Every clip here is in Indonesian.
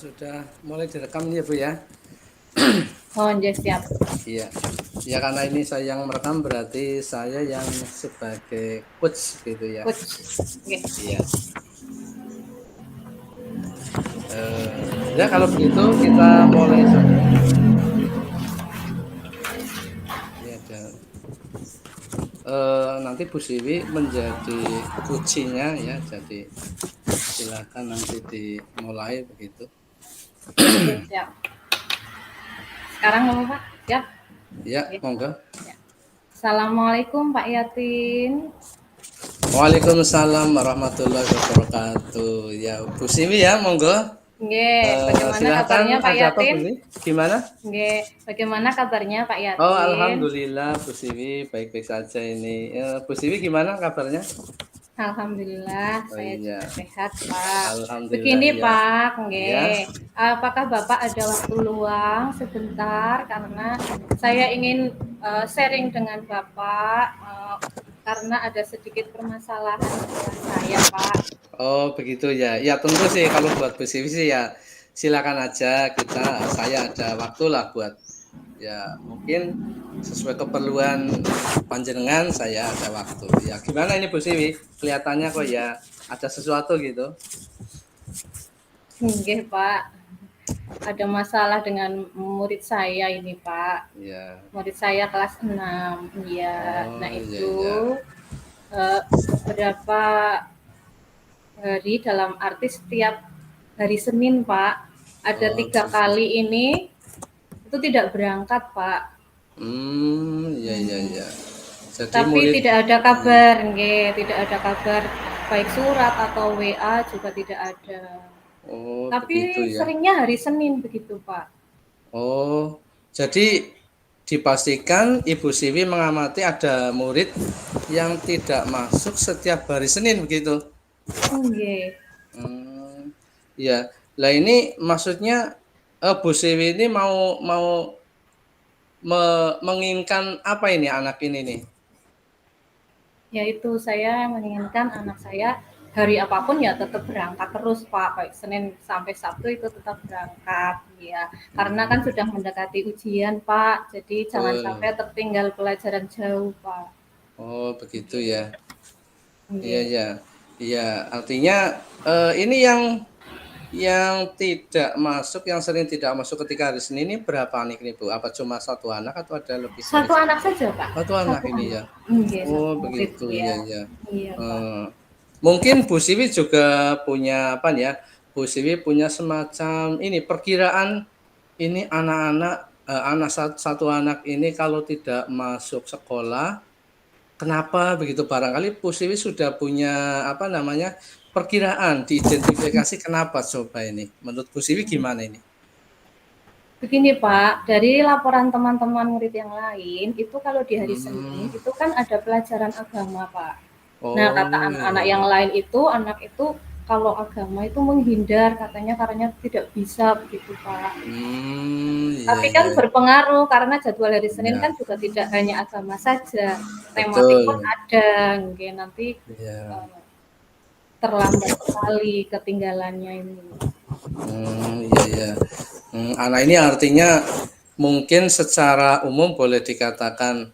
sudah mulai direkam ya Bu ya? Oh, nggih siap. Iya. Ya karena ini saya yang merekam berarti saya yang sebagai coach gitu ya. Coach. Nggih. Iya. Ya kalau begitu kita mulai saja. Ini ada nanti Bu Siwi menjadi kucinya ya. Jadi silakan nanti dimulai begitu. Nggih, siap. Sekarang ngomong Pak? Siap? Ya, Nggih. monggo. Ya. Assalamualaikum Pak Yatin. Waalaikumsalam warahmatullahi wabarakatuh. Ya, Bu Siwi ya, monggo. Nggih, bagaimana Silakan kabarnya Pak ada apa Bu Yatin? Siwi? Gimana? Nggih, bagaimana kabarnya Pak Oh, Yatin? alhamdulillah Bu Siwi baik-baik saja ini. Bu Siwi gimana kabarnya? Alhamdulillah, Oh saya iya, juga sehat, Pak. alhamdulillah Begini, ya. Pak, Ya, nggih. Apakah Bapak ada waktu luang sebentar karena saya ingin sharing dengan Bapak karena ada sedikit permasalahan dengan saya, Pak. oh begitu ya. Ya tentu sih kalau buat Bu Siwi sih ya silakan aja saya ada waktu lah buat ya mungkin sesuai keperluan panjenengan saya ada waktu. Ya gimana ini Bu Siwi? Kelihatannya kok ya ada sesuatu gitu. Nggih, Pak. Ada masalah dengan murid saya ini, Pak. Ya. Murid saya kelas 6. Iya. Nah, Oh iya itu iya. beberapa hari dalam arti setiap hari Senin, Pak. Ada Oh 3 gitu. kali ini itu tidak berangkat, Pak. Iya iya iya. Jadi Tapi murid tidak ada kabar, nggih, tidak ada kabar baik surat atau WA juga tidak ada. oh Tapi begitu ya. seringnya hari Senin begitu, Pak. Oh, jadi dipastikan Ibu Siwi mengamati ada murid yang tidak masuk setiap hari Senin begitu. Nggih. Hmm, iya. Lah ini maksudnya Bu Siwi ini mau mau menginginkan apa ini anak ini nih? Yaitu saya menginginkan anak saya hari apapun ya tetap berangkat terus, Pak. Baik Senin sampai Sabtu itu tetap berangkat, ya. Karena kan Hmm, sudah mendekati ujian, Pak. Jadi jangan betul. sampai tertinggal pelajaran jauh, Pak. Oh, begitu Nggih. ya. Iya Nggih. iya. Iya, artinya ini yang tidak masuk, yang sering tidak masuk ketika hari Senin ini berapa anak nih Bu? Apa cuma satu anak atau ada lebih dari Satu satu? anak saja, Pak. Satu anak Satu ini anak. ya? Nggih, satu Oh murid, begitu, iya ya. iya. Iya, Pak. Eee, Mungkin Bu Siwi juga punya apa ya, Bu Siwi punya semacam ini perkiraan ini anak-anak, anak satu anak ini kalau tidak masuk sekolah, kenapa begitu? Barangkali Bu Siwi sudah punya apa namanya, perkiraan, diidentifikasi kenapa coba ini? Menurut Bu Siwi gimana ini? Begini Pak, dari laporan teman-teman murid yang lain, itu kalau di hari Senin, Hmm. itu kan ada pelajaran agama Pak. Nah, kata Oh, iya anak-anak iya. yang lain itu, anak itu kalau agama itu menghindar, katanya karena tidak bisa begitu Pak. Iya Tapi kan iya. berpengaruh karena jadwal hari Senin Iya, kan juga tidak hanya agama saja, tematik pun betul. ada, mungkin nanti Iya. eh, terlambat sekali ketinggalannya ini. Iya iya. Anak ini artinya mungkin secara umum boleh dikatakan,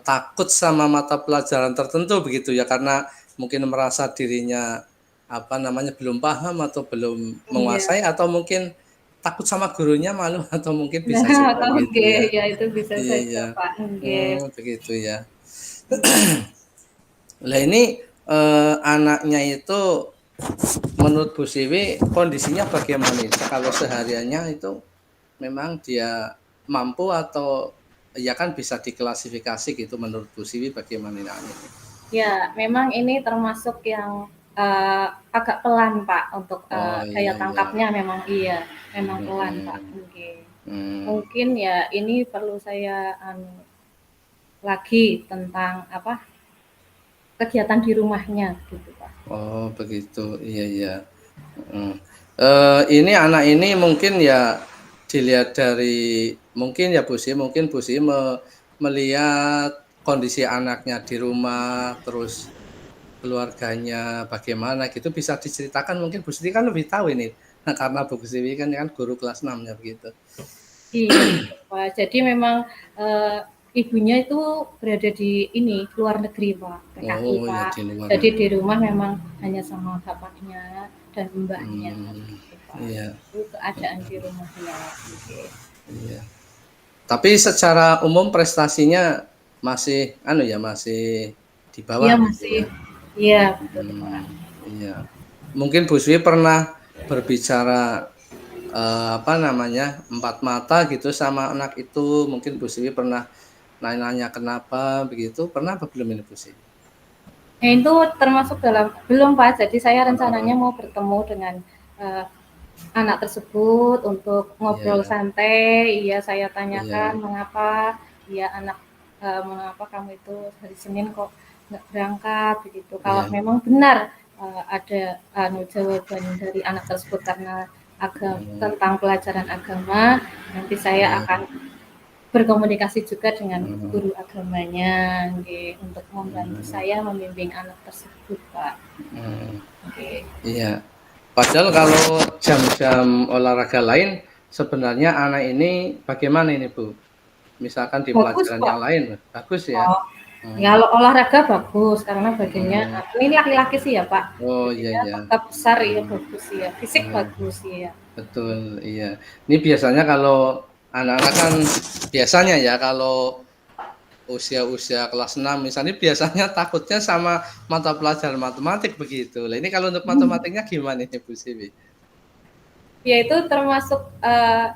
takut sama mata pelajaran tertentu begitu ya, karena mungkin merasa dirinya, apa namanya, belum paham atau belum Iya. menguasai atau mungkin takut sama gurunya malu atau mungkin Nah, bisa juga gitu oke, ya. ya itu bisa Iya saja iya. Pak. Oke. Begitu ya. Lah ini, anaknya itu menurut Bu Siwi kondisinya bagaimana nih? Kalau sehariannya itu memang dia mampu atau ya kan bisa diklasifikasi gitu menurut Bu Siwi bagaimana ini anaknya? Ya, memang ini termasuk yang agak pelan Pak untuk Oh daya iya iya. tangkapnya memang iya, memang pelan Pak. Mhm. Oke. Mmm. Mungkin ya ini perlu saya lagi tentang apa kegiatan di rumahnya gitu Pak. Oh begitu. Iya iya. Mhm. Ini anak ini mungkin ya dilihat dari mungkin ya Bu Siwi mungkin Bu Siwi melihat kondisi anaknya di rumah, terus keluarganya bagaimana gitu bisa diceritakan mungkin Bu Siti kan lebih tahu ini, Karena Bu Siwi kan guru kelas 6 ya begitu. Iya, Pak. Jadi memang ibunya itu berada di ini luar negeri, Pak, PKI, Oh ya Pak. di luar Jadi di negeri. rumah memang hanya sama bapaknya dan mbaknya, gitu, Pak. Iya, Itu keadaan di rumahnya. Gitu. iya. Tapi secara umum prestasinya masih masih di Iya bawah gitu masih, ya. iya betul, Pak. Iya. Mungkin Bu Swi pernah berbicara apa namanya, empat mata gitu sama anak itu, mungkin Bu Swi pernah nanya-nanya kenapa begitu, pernah apa belum ini Bu Swi? Nah, itu termasuk dalam belum, Pak. Jadi saya rencananya Heeh, mau bertemu dengan eh, anak tersebut untuk ngobrol iya, santai. Iya, saya iya, tanyakan mengapa, ya anak, mengapa kamu itu hari Senin kok nggak berangkat begitu. Kalau iya, memang benar ada jawaban dari anak tersebut karena mhm, tentang pelajaran agama, nanti saya iya, akan berkomunikasi juga dengan mhm, guru agamanya, nggih, untuk membantu mhm, saya membimbing anak tersebut, Pak. mhm, Oke. iya. Padahal kalau jam-jam olahraga lain, sebenarnya anak ini bagaimana ini Bu? Misalkan di Bagus pelajaran kok. yang lain, bagus ya? Oh, Mmm, kalau olahraga bagus karena badannya mhm. ini laki-laki sih ya, Pak. Oh, iya Badannya iya, tetap besar ya bagus ya, fisik mhm, bagus ya. betul, iya. Ini biasanya kalau anak-anak kan biasanya ya kalau usia-usia kelas 6 misalnya biasanya takutnya sama mata pelajaran matematik begitu. Lah ini kalau untuk matematiknya gimana ini Bu Siwi? Ya itu termasuk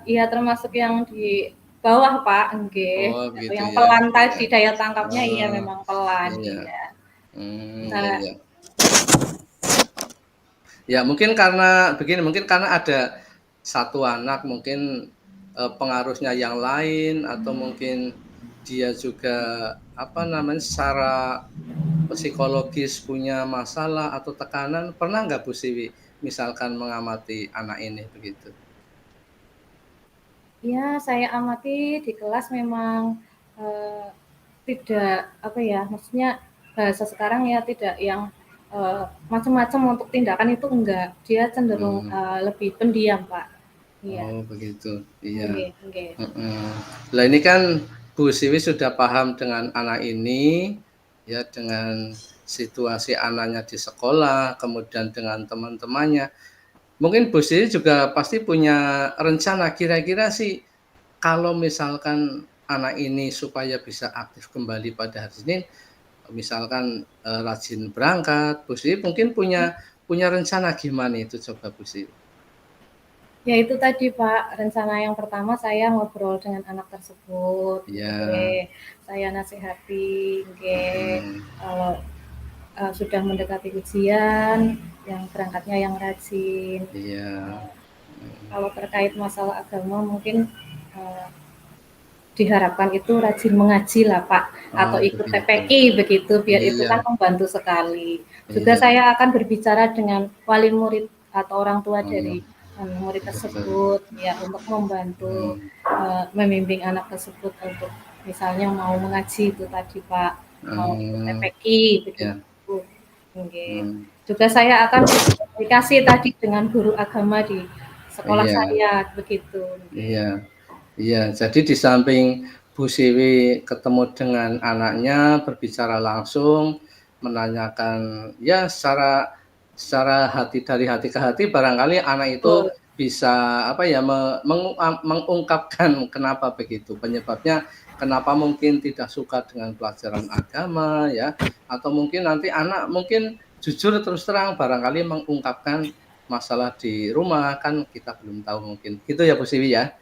ya termasuk yang di bawah, Pak, nggih. Oh Atau begitu yang ya, pelan iya. tadi daya tangkapnya iya Oh, memang pelan, iya, iya. iya Nah, iya. Ya mungkin karena begini, mungkin karena ada satu anak mungkin, pengaruhnya yang lain atau mungkin dia juga, apa namanya, secara psikologis punya masalah atau tekanan, pernah nggak Bu Siwi misalkan mengamati anak ini begitu? ya saya amati di kelas memang eh, tidak apa ya, maksudnya bahasa sekarang ya tidak yang macam-macam untuk tindakan itu enggak. Dia cenderung Mmm, lebih pendiam, Pak. Iya. oh begitu, iya, Nggih, nggih. mhm. Lah ini kan Bu Siwi sudah paham dengan anak ini, ya dengan situasi anaknya di sekolah, kemudian dengan teman-temannya. Mungkin Bu Siwi juga pasti punya rencana kira-kira sih kalau misalkan anak ini supaya bisa aktif kembali pada hari Senin, misalkan, rajin berangkat, Bu Siwi mungkin punya punya rencana gimana itu coba Bu Siwi? Ya itu tadi, Pak, rencana yang pertama saya ngobrol dengan anak tersebut, Iya, nggih. Saya nasihati, nggih, mhm, kalau sudah mendekati ujian, yang berangkatnya yang rajin. iya, mhm. Kalau terkait masalah agama mungkin eee, diharapkan itu rajin mengaji lah, Pak, atau Oh ikut begitu. TPQ begitu, biar itu Iya, kan membantu sekali. Juga iya, saya akan berbicara dengan wali murid atau orang tua mhm, dari murid betul, tersebut ya untuk membantu mhm, membimbing anak tersebut untuk misalnya mau mengaji itu tadi, Pak, mau ikut oh, TPQ iya, begitu. Oke. mmm, Juga saya akan berkomunikasi tadi dengan guru agama di sekolah iya, saya begitu. Oke. iya. Iya, jadi di samping Bu Siwi ketemu dengan anaknya, berbicara langsung, menanyakan ya secara secara hati dari hati ke hati barangkali anak itu Betul. bisa apa ya, mengungkapkan kenapa begitu, penyebabnya kenapa mungkin tidak suka dengan pelajaran agama ya, atau mungkin nanti anak mungkin jujur terus terang barangkali mengungkapkan masalah di rumah, kan kita belum tahu mungkin. Gitu ya Bu Siwi ya?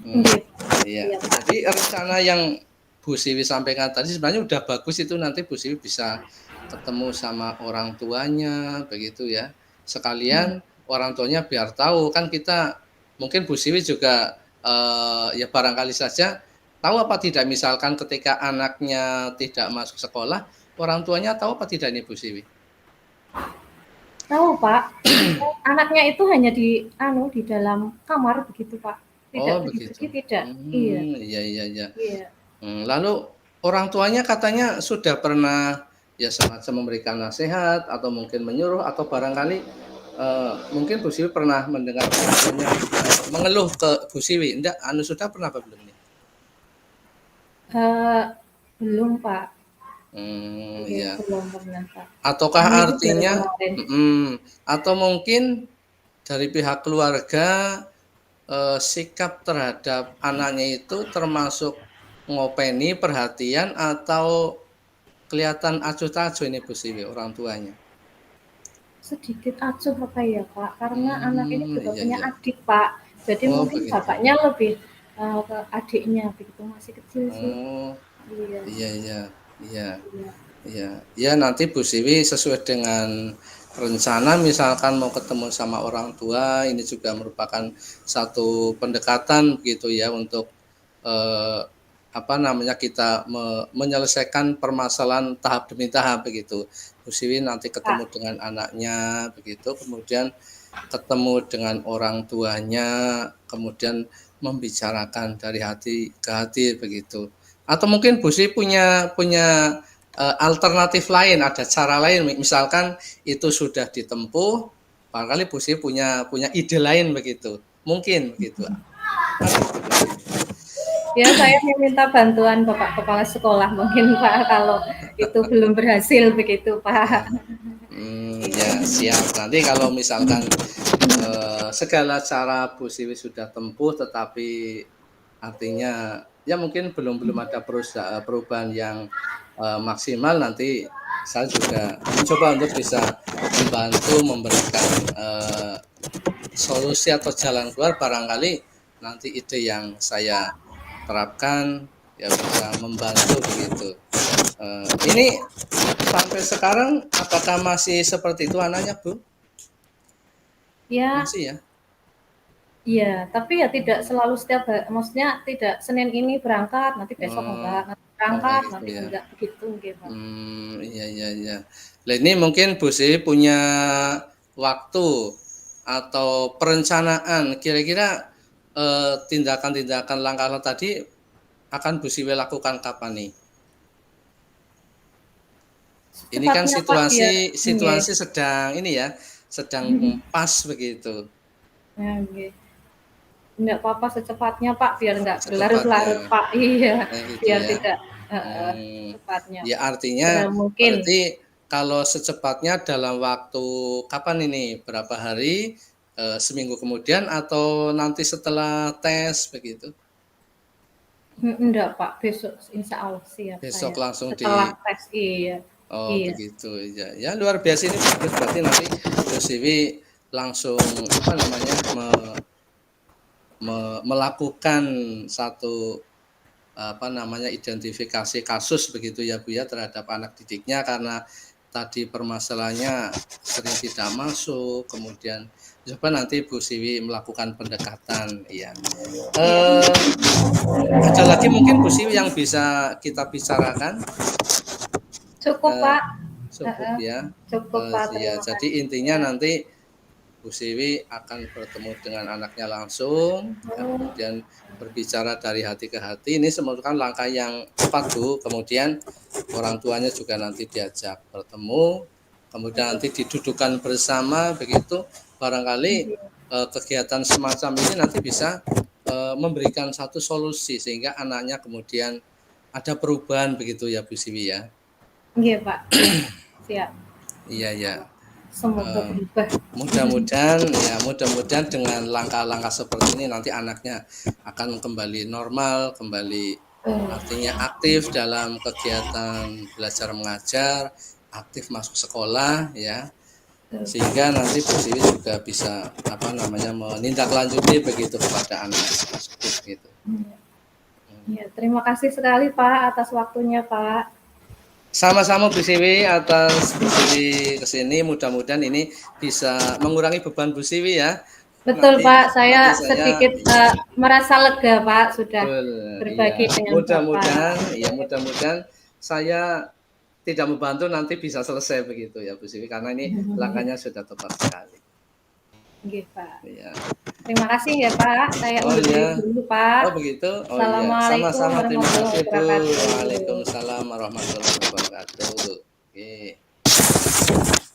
Mmm, Nggih. iya. Iya, Pak. Jadi rencana yang Bu Siwi sampaikan tadi sebenarnya udah bagus itu nanti Bu Siwi bisa ketemu sama orang tuanya begitu ya. Hmm. Sekalian orang tuanya biar tahu kan kita mungkin Bu Siwi juga, ya barangkali saja tahu apa tidak misalkan ketika anaknya tidak masuk sekolah, orang tuanya tahu apa tidak nih Bu Siwi? Tahu, Pak. Anaknya itu hanya di dalam kamar begitu, Pak. Tidak Oh begitu. pergi-pergi tidak. Iya, Iya iya iya. iya. Lalu orang tuanya katanya sudah pernah ya semacam memberikan nasihat atau mungkin menyuruh atau barangkali Mungkin Bu Siwi pernah mendengar namanya, mengeluh ke Bu Siwi, enggak? Anu sudah pernah apa belum nih? Eee, belum, Pak. Iya, Iya. belum pernah, Pak. Ataukah Ini juga baru artinya kemarin. atau mungkin dari pihak keluarga, sikap terhadap anaknya itu termasuk ngopeni, perhatian, atau kelihatan acuh tak acuh ini Bu Siwi, orang tuanya? Sedikit acuh apa ya, Kak, karena anak ini juga Iya punya iya. adik, Pak. Jadi Oh mungkin begitu. bapaknya lebih, ke adiknya begitu, masih kecil sih. Oh, Iya iya iya. Iya. iya. Iya, ya nanti Bu Siwi sesuai dengan rencana misalkan mau ketemu sama orang tua, ini juga merupakan satu pendekatan begitu ya untuk, eee, apa namanya, kita menyelesaikan permasalahan tahap demi tahap begitu. Bu Siwi nanti ketemu Kak, dengan anaknya begitu, kemudian ketemu dengan orang tuanya, kemudian membicarakan dari hati ke hati begitu. Atau mungkin Bu Sri punya alternatif lain, ada cara lain, misalkan itu sudah ditempuh, barangkali Bu Sri punya ide lain begitu, mungkin begitu. Ada gitu Bu Sri? ya saya meminta bantuan Bapak Kepala Sekolah mungkin, Pak, kalau itu belum berhasil begitu, Pak. Ya Iya. siap. Nanti kalau misalkan, segala cara Bu Siwi sudah tempuh tetapi artinya ya mungkin belum ada perubahan yang, maksimal, nanti saya juga mencoba untuk bisa membantu memberikan, solusi atau jalan keluar, barangkali nanti ide yang saya terapkan ya bisa membantu begitu. Ini sampai sekarang apakah masih seperti itu anaknya, Bu? Ya, Masih ya? iya, tapi ya tidak selalu setiap maksudnya tidak Senin ini berangkat, nanti besok Oh, enggak, nanti oh berangkat, begitu nanti ya. enggak, begitu nggih, Pak. Iya iya iya. Lah ini mungkin Bu Sri punya waktu atau perencanaan kira-kira, tindakan-tindakan langkah-langkah tadi akan Bu Siwi lakukan kapan nih? Ini kan Secepatnya, Pak, biar situasi nggih, situasi sedang ini ya, sedang pas begitu, ya nggih. Enggak apa-apa secepatnya, Pak, biar enggak berlarut-larut, secepatnya, Pak. Iya, kayak gitu biar ya. tidak heeh, Mmm, secepatnya, ya segera artinya mungkin. berarti kalau secepatnya dalam waktu kapan ini? Berapa hari? Seminggu kemudian atau nanti setelah tes begitu? Enggak, Pak, besok insya Allah siap Besok saya. langsung Setelah tes, iya. oh Iya. begitu, ya ya luar biasa ini bagus, berarti nanti Bu Siwi langsung apa namanya, melakukan satu apa namanya, identifikasi kasus begitu ya Bu ya terhadap anak didiknya, karena tadi permasalahannya sering tidak masuk, kemudian coba nanti Bu Siwi melakukan pendekatan, iya. Iya. Eee, ada lagi mungkin Bu Siwi yang bisa kita bicarakan? Cukup, Eee, Pak. cukup Heeh. ya, Cukup, Pak, iya terima jadi kasih intinya ya. nanti Bu Siwi akan bertemu dengan anaknya langsung, ya Oh, kemudian berbicara dari hati ke hati, ini merupakan langkah yang tepat Bu, kemudian orang tuanya juga nanti diajak bertemu, kemudian nanti didudukan bersama begitu, barangkali, iya. kegiatan semacam ini nanti bisa, memberikan satu solusi sehingga anaknya kemudian ada perubahan begitu ya Bu Siwi ya? Iya, Pak. Siap. Iya Insya ya. Allah. Semoga Eee, berubah. mudah-mudahan dengan langkah-langkah seperti ini nanti anaknya akan kembali normal, kembali Oh, artinya aktif dalam kegiatan belajar mengajar, aktif masuk sekolah ya, betul. sehingga nanti Bu Siwi juga bisa apa namanya, menindaklanjuti begitu kepada anak tersebut gitu. Iya. Iya, terima kasih sekali, Pak, atas waktunya, Pak. Sama-sama Bu Siwi, atas Bu Siwi ke sini, mudah-mudahan ini bisa mengurangi beban Bu Siwi ya. Betul, Nanti Pak, nanti saya saya sedikit, iya, merasa lega, Pak, sudah betul, iya. berbagi dengan Bapak. Mudah-mudahan ya mudah-mudahan saya tidak membantu nanti bisa selesai begitu ya Bu Siwi, karena ini langkahnya sudah tepat sekali. Nggih, Pak. Iya. Terima kasih ya, Pak. Saya Oh undur diri iya. dulu, Pak. Oh begitu? Oh iya. Assalamualaikum Sama-sama, terima warahmatullahi kasih Bu. wabarakatuh. Waalaikumsalam warahmatullahi wabarakatuh. Oke.